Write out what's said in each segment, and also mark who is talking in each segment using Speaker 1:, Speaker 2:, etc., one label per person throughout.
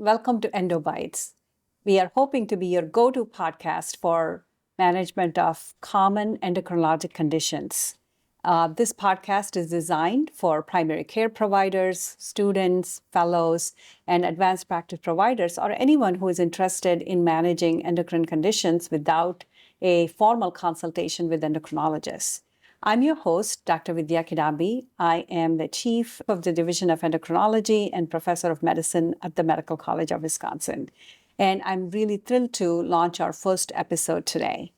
Speaker 1: Welcome to Endo Bites. We are hoping to be your go-to podcast for management of common endocrinologic conditions. This podcast is designed for primary care providers, students, fellows, and advanced practice providers, or anyone who is interested in managing endocrine conditions without a formal consultation with endocrinologists. I'm your host, Dr. Kidambi. I am the chief of the Division of Endocrinology and professor of medicine at the Medical College of Wisconsin. And I'm really thrilled to launch our first episode today.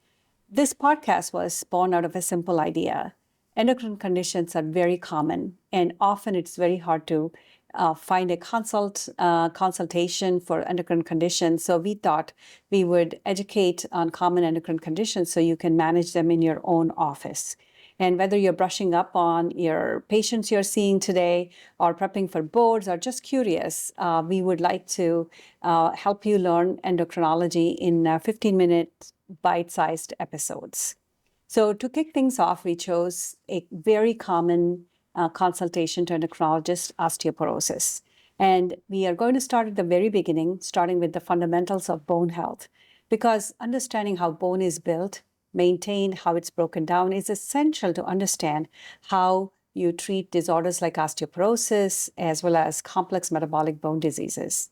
Speaker 1: This podcast was born out of a simple idea. Endocrine conditions are very common, and often it's very hard to find a consultation for endocrine conditions. So we thought we would educate on common endocrine conditions so you can manage them in your own office. And whether you're brushing up on your patients you're seeing today or prepping for boards or just curious, we would like to help you learn endocrinology in 15-minute bite-sized episodes. So to kick things off, we chose a very common consultation to endocrinologist, osteoporosis. And we are going to start at the very beginning, starting with the fundamentals of bone health, because understanding how bone is built, maintained, how it's broken down is essential to understand how you treat disorders like osteoporosis as well as complex metabolic bone diseases.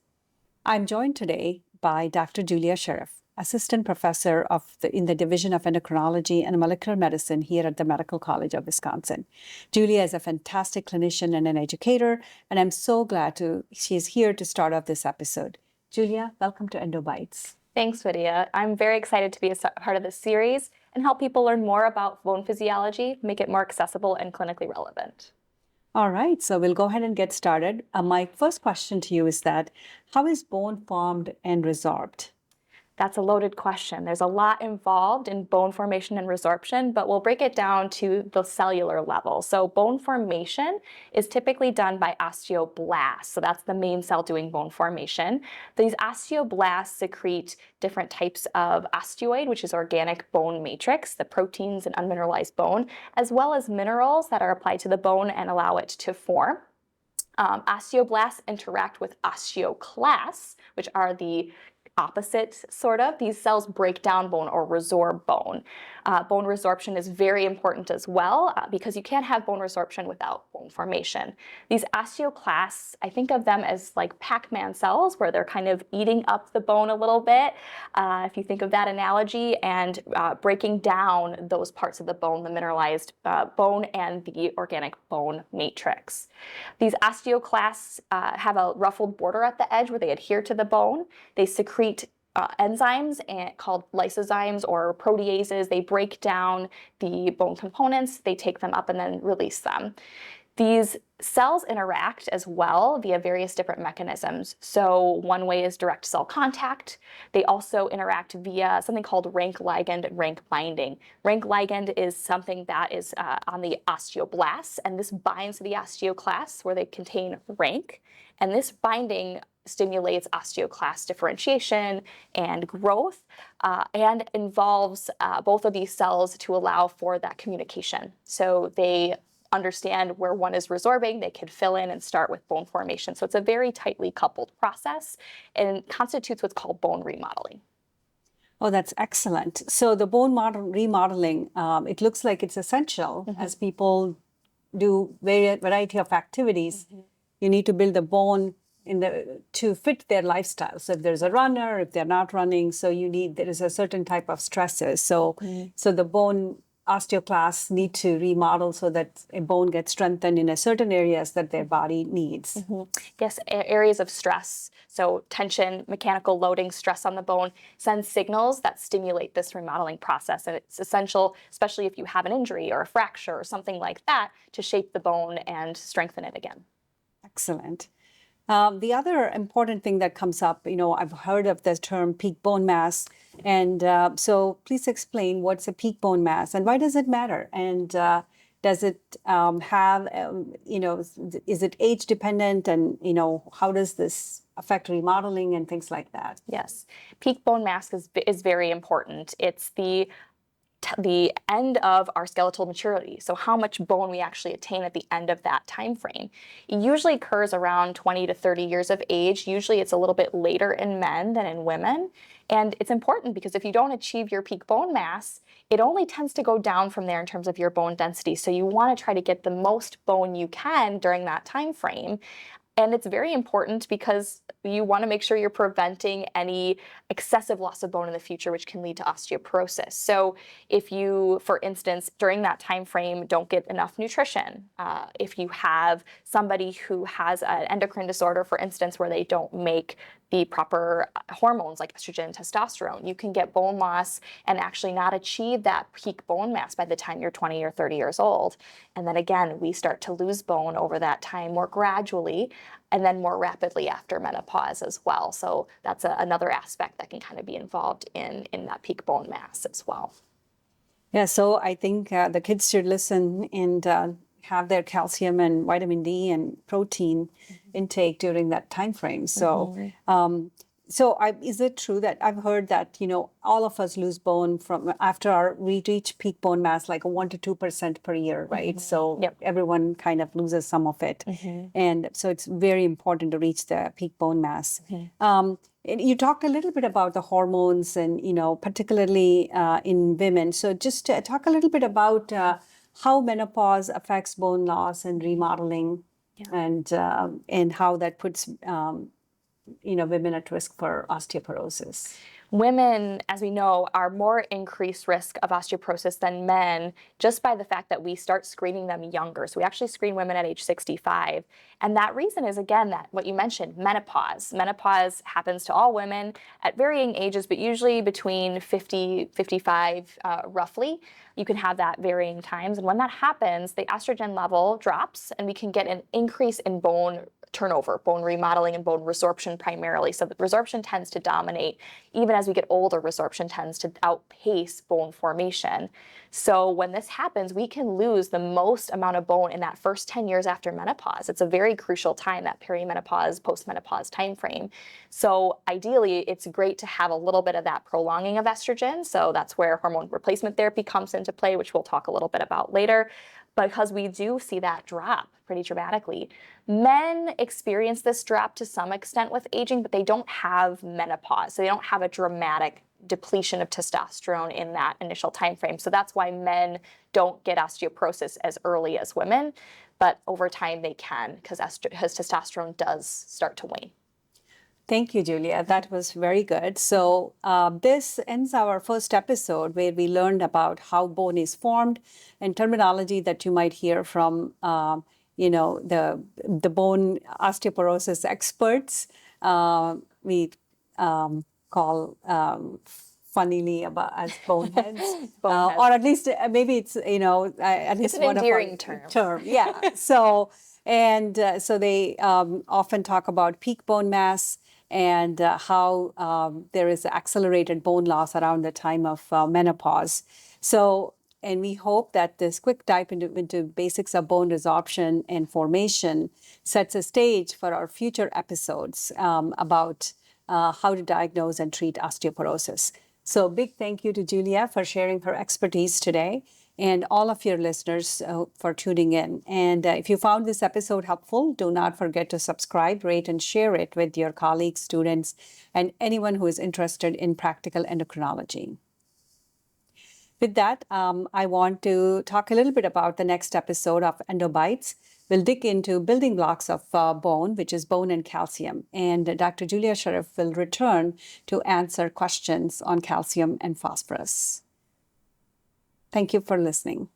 Speaker 1: I'm joined today by Dr. Julia Shariff, assistant professor in the Division of Endocrinology and Molecular Medicine here at the Medical College of Wisconsin. Julia is a fantastic clinician and an educator, and I'm so glad she's here to start off this episode. Julia, welcome to Endo Bites.
Speaker 2: Thanks, Srividya. I'm very excited to be a part of this series and help people learn more about bone physiology, make it more accessible and clinically relevant.
Speaker 1: All right, so we'll go ahead and get started. My first question to you is that, how is bone formed and resorbed?
Speaker 2: That's a loaded question. There's a lot involved in bone formation and resorption, but we'll break it down to the cellular level. So bone formation is typically done by osteoblasts. So that's the main cell doing bone formation. These osteoblasts secrete different types of osteoid, which is organic bone matrix, the proteins and unmineralized bone, as well as minerals that are applied to the bone and allow it to form. Osteoblasts interact with osteoclasts, which are the opposite, sort of. These cells break down bone or resorb bone. Bone resorption is very important as well because you can't have bone resorption without bone formation. These osteoclasts, I think of them as like Pac-Man cells where they're kind of eating up the bone a little bit, if you think of that analogy, and breaking down those parts of the bone, the mineralized bone and the organic bone matrix. These osteoclasts have a ruffled border at the edge where they adhere to the bone. They secrete enzymes called lysozymes or proteases. They break down the bone components, they take them up and then release them. These cells interact as well via various different mechanisms. So one way is direct cell contact. They also interact via something called rank ligand and rank binding. Rank ligand is something that is on the osteoblasts, and this binds to the osteoclasts where they contain rank. And this binding stimulates osteoclast differentiation and growth and involves both of these cells to allow for that communication. So they understand where one is resorbing, they can fill in and start with bone formation. So it's a very tightly coupled process and constitutes what's called bone remodeling.
Speaker 1: Oh, that's excellent. So the bone remodeling, it looks like it's essential as people do variety of activities. You need to build the bone to fit their lifestyle. So if there's a runner, if they're not running, there is a certain type of stresses. So the bone osteoclasts need to remodel so that a bone gets strengthened in a certain areas that their body needs.
Speaker 2: Yes, areas of stress. So tension, mechanical loading, stress on the bone send signals that stimulate this remodeling process. And it's essential, especially if you have an injury or a fracture or something like that, to shape the bone and strengthen it again.
Speaker 1: Excellent. The other important thing that comes up, I've heard of the term peak bone mass. And so please explain what's a peak bone mass and why does it matter? And does it have, is it age dependent? And, how does this affect remodeling and things like that?
Speaker 2: Yes. Peak bone mass is very important. It's the the end of our skeletal maturity, so how much bone we actually attain at the end of that time frame. It usually occurs around 20 to 30 years of age. Usually it's a little bit later in men than in women. And it's important because if you don't achieve your peak bone mass, it only tends to go down from there in terms of your bone density. So you want to try to get the most bone you can during that time frame. And it's very important because you want to make sure you're preventing any excessive loss of bone in the future, which can lead to osteoporosis. So if you, for instance, during that time frame, don't get enough nutrition, if you have somebody who has an endocrine disorder, for instance, where they don't make the proper hormones like estrogen and testosterone, you can get bone loss and actually not achieve that peak bone mass by the time you're 20 or 30 years old. And then again, we start to lose bone over that time more gradually and then more rapidly after menopause as well. So that's another aspect that can kind of be involved in that peak bone mass as well.
Speaker 1: Yeah, so I think the kids should listen and have their calcium and vitamin D and protein intake during that time frame. So, is it true that I've heard that all of us lose bone from after we reach peak bone mass, like 1 to 2% per year, right? So everyone kind of loses some of it, and so it's very important to reach the peak bone mass. You talked a little bit about the hormones and, particularly in women. So just talk a little bit about how menopause affects bone loss and remodeling, and how that puts, women at risk for osteoporosis.
Speaker 2: Women, as we know, are more increased risk of osteoporosis than men just by the fact that we start screening them younger. So we actually screen women at age 65. And that reason is, again, that what you mentioned, menopause. Menopause happens to all women at varying ages, but usually between 50, 55, roughly. You can have that varying times. And when that happens, the estrogen level drops and we can get an increase in bone turnover, bone remodeling and bone resorption primarily. So the resorption tends to dominate. Even as we get older, resorption tends to outpace bone formation. So when this happens, we can lose the most amount of bone in that first 10 years after menopause. It's a very crucial time, that perimenopause, postmenopause timeframe. So ideally, it's great to have a little bit of that prolonging of estrogen. So that's where hormone replacement therapy comes into play, which we'll talk a little bit about later, because we do see that drop pretty dramatically. Men experience this drop to some extent with aging, but they don't have menopause. So they don't have a dramatic depletion of testosterone in that initial time frame. So that's why men don't get osteoporosis as early as women, but over time they can, because testosterone does start to wane.
Speaker 1: Thank you, Julia. That was very good. So this ends our first episode where we learned about how bone is formed and terminology that you might hear from the bone osteoporosis experts. We call funnily about as boneheads, or at least maybe it's at least
Speaker 2: it's an
Speaker 1: one
Speaker 2: endearing
Speaker 1: of our
Speaker 2: term.
Speaker 1: Yeah. So they often talk about peak bone mass and how there is accelerated bone loss around the time of menopause. So. And we hope that this quick dive into basics of bone resorption and formation sets a stage for our future episodes about how to diagnose and treat osteoporosis. So big thank you to Julia for sharing her expertise today, and all of your listeners for tuning in. And if you found this episode helpful, do not forget to subscribe, rate, and share it with your colleagues, students, and anyone who is interested in practical endocrinology. With that, I want to talk a little bit about the next episode of Endo Bites. We'll dig into building blocks of bone, which is bone and calcium. And Dr. Julia Shariff will return to answer questions on calcium and phosphorus. Thank you for listening.